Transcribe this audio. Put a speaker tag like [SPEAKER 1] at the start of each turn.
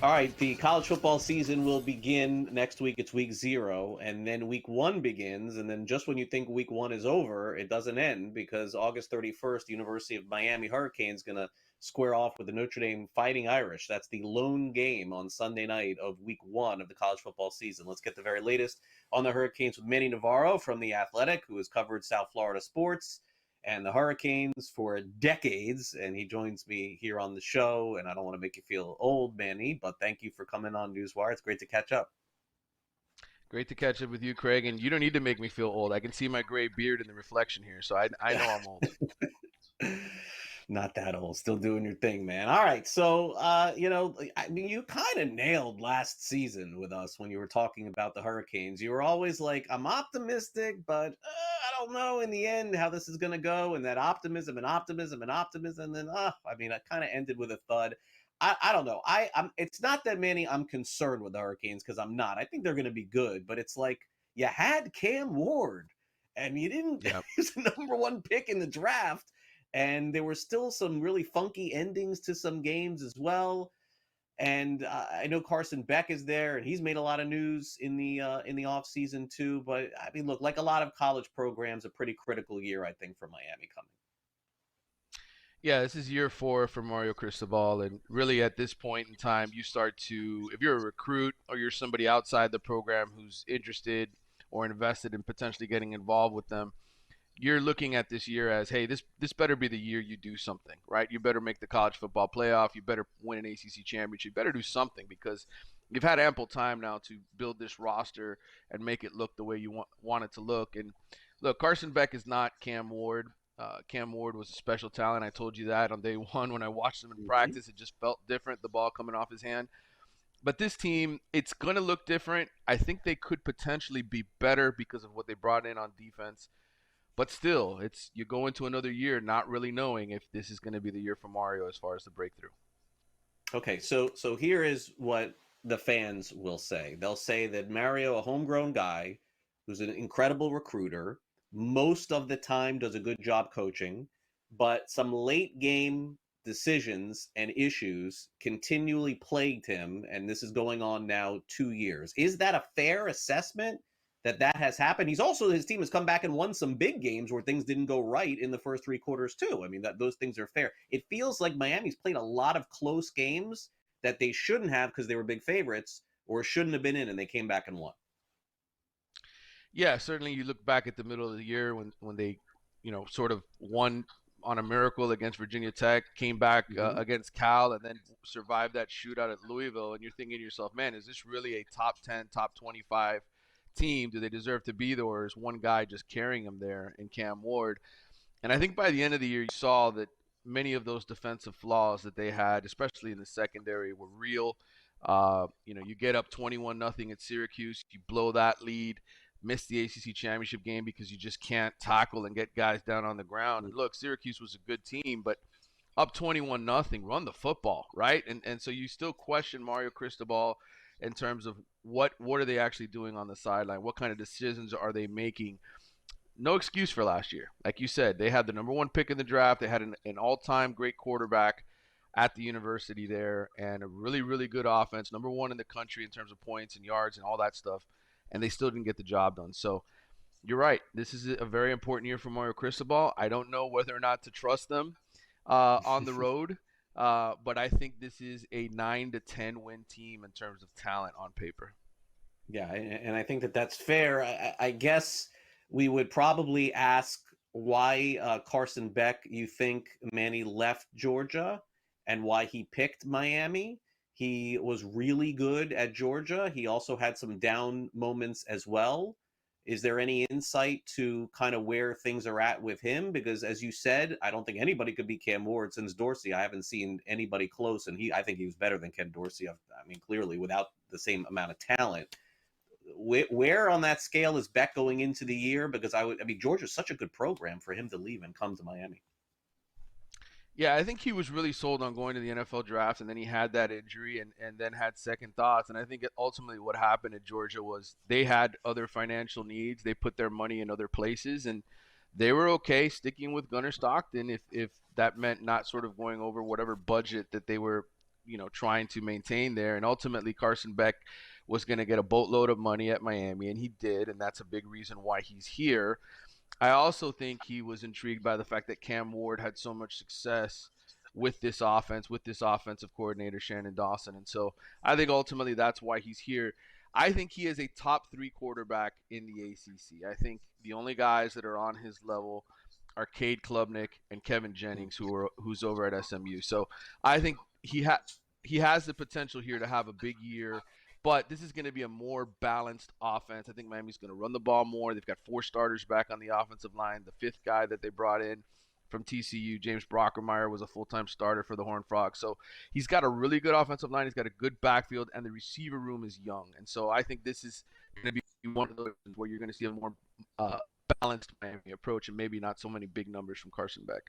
[SPEAKER 1] All right, the college football season will begin next week. It's week 0, and then week 1 begins. And then just when you think week 1 is over, it doesn't end because August 31st, the University of Miami Hurricanes going to square off with the Notre Dame Fighting Irish. That's the lone game on Sunday night of week 1 of the college football season. Let's get the very latest on the Hurricanes with Manny Navarro from The Athletic, who has covered South Florida sports and the Hurricanes for decades, and he joins me here on the show. And I don't want to make you feel old, Manny, but thank you for coming on Newswire. It's great to catch up.
[SPEAKER 2] Great to catch up with you, Craig. And you don't need to make me feel old. I can see my gray beard in the reflection here, so I know I'm old.
[SPEAKER 1] Not that old, still doing your thing, man. All right, so I mean, you kind of nailed last season with us when you were talking about the Hurricanes. You were always like, I'm optimistic, but I don't know in the end how this is going to go. And that optimism, and then I mean, I kind of ended with a thud. I don't know. I'm. It's not that many I'm concerned with the Hurricanes, because I'm not. I think they're going to be good, but it's like you had Cam Ward, and you didn't.
[SPEAKER 2] Yep.
[SPEAKER 1] He's the #1 pick in the draft. And there were still some really funky endings to some games as well. And I know Carson Beck is there, and he's made a lot of news in the offseason too. But I mean, look, like a lot of college programs, a pretty critical year, I think, for Miami coming.
[SPEAKER 2] Yeah, this is year 4 for Mario Cristobal, and really at this point in time, you start to, if you're a recruit or you're somebody outside the program who's interested or invested in potentially getting involved with them, you're looking at this year as, hey, this better be the year you do something, right? You better make the college football playoff. You better win an ACC championship. You better do something, because you've had ample time now to build this roster and make it look the way you want it to look. And look, Carson Beck is not Cam Ward. Cam Ward was a special talent. I told you that on day 1 when I watched him in practice. It just felt different, the ball coming off his hand. But this team, it's going to look different. I think they could potentially be better because of what they brought in on defense. But still, you go into another year not really knowing if this is going to be the year for Mario as far as the breakthrough.
[SPEAKER 1] Okay, so here is what the fans will say. They'll say that Mario, a homegrown guy who's an incredible recruiter, most of the time does a good job coaching, but some late game decisions and issues continually plagued him, and this is going on now 2 years. Is that a fair assessment? That has happened. His team has come back and won some big games where things didn't go right in the first 3 quarters too. I mean, those things are fair. It feels like Miami's played a lot of close games that they shouldn't have because they were big favorites, or shouldn't have been in, and they came back and won.
[SPEAKER 2] Yeah, certainly you look back at the middle of the year when they, sort of won on a miracle against Virginia Tech, came back against Cal, and then survived that shootout at Louisville, and you're thinking to yourself, man, is this really a top 10, top 25 team? Do they deserve to be there, or is one guy just carrying them there in Cam Ward? And I think by the end of the year, you saw that many of those defensive flaws that they had, especially in the secondary, were real. You get up 21-0 at Syracuse, you blow that lead, miss the ACC championship game because you just can't tackle and get guys down on the ground. And look, Syracuse was a good team, but up 21-0, run the football, right? And so you still question Mario Cristobal in terms of what are they actually doing on the sideline? What kind of decisions are they making? No excuse for last year. Like you said, they had the #1 pick in the draft. They had an all-time great quarterback at the university there, and a really, really good offense, #1 in the country in terms of points and yards and all that stuff, and they still didn't get the job done. So you're right. This is a very important year for Mario Cristobal. I don't know whether or not to trust them on the road. But I think this is a 9 to 10 win team in terms of talent on paper.
[SPEAKER 1] Yeah, and I think that's fair. I guess we would probably ask why Carson Beck, you think, Manny, left Georgia and why he picked Miami. He was really good at Georgia. He also had some down moments as well. Is there any insight to kind of where things are at with him? Because as you said, I don't think anybody could beat Cam Ward since Dorsey. I haven't seen anybody close, and I think he was better than Ken Dorsey. I mean, clearly without the same amount of talent. Where on that scale is Beck going into the year? Because Georgia's such a good program for him to leave and come to Miami.
[SPEAKER 2] Yeah, I think he was really sold on going to the NFL draft, and then he had that injury and then had second thoughts. And I think ultimately what happened at Georgia was they had other financial needs. They put their money in other places, and they were okay sticking with Gunnar Stockton if that meant not sort of going over whatever budget that they were trying to maintain there. And ultimately, Carson Beck was going to get a boatload of money at Miami, and he did, and that's a big reason why he's here. I also think he was intrigued by the fact that Cam Ward had so much success with this offense, with this offensive coordinator, Shannon Dawson. And so I think ultimately that's why he's here. I think he is a top 3 quarterback in the ACC. I think the only guys that are on his level are Cade Klubnik and Kevin Jennings, who's over at SMU. So I think he has the potential here to have a big year. But this is going to be a more balanced offense. I think Miami's going to run the ball more. They've got 4 starters back on the offensive line. The 5th guy that they brought in from TCU, James Brockermeyer, was a full-time starter for the Horned Frogs. So he's got a really good offensive line. He's got a good backfield, and the receiver room is young. And so I think this is going to be one of those where you're going to see a more balanced Miami approach and maybe not so many big numbers from Carson Beck.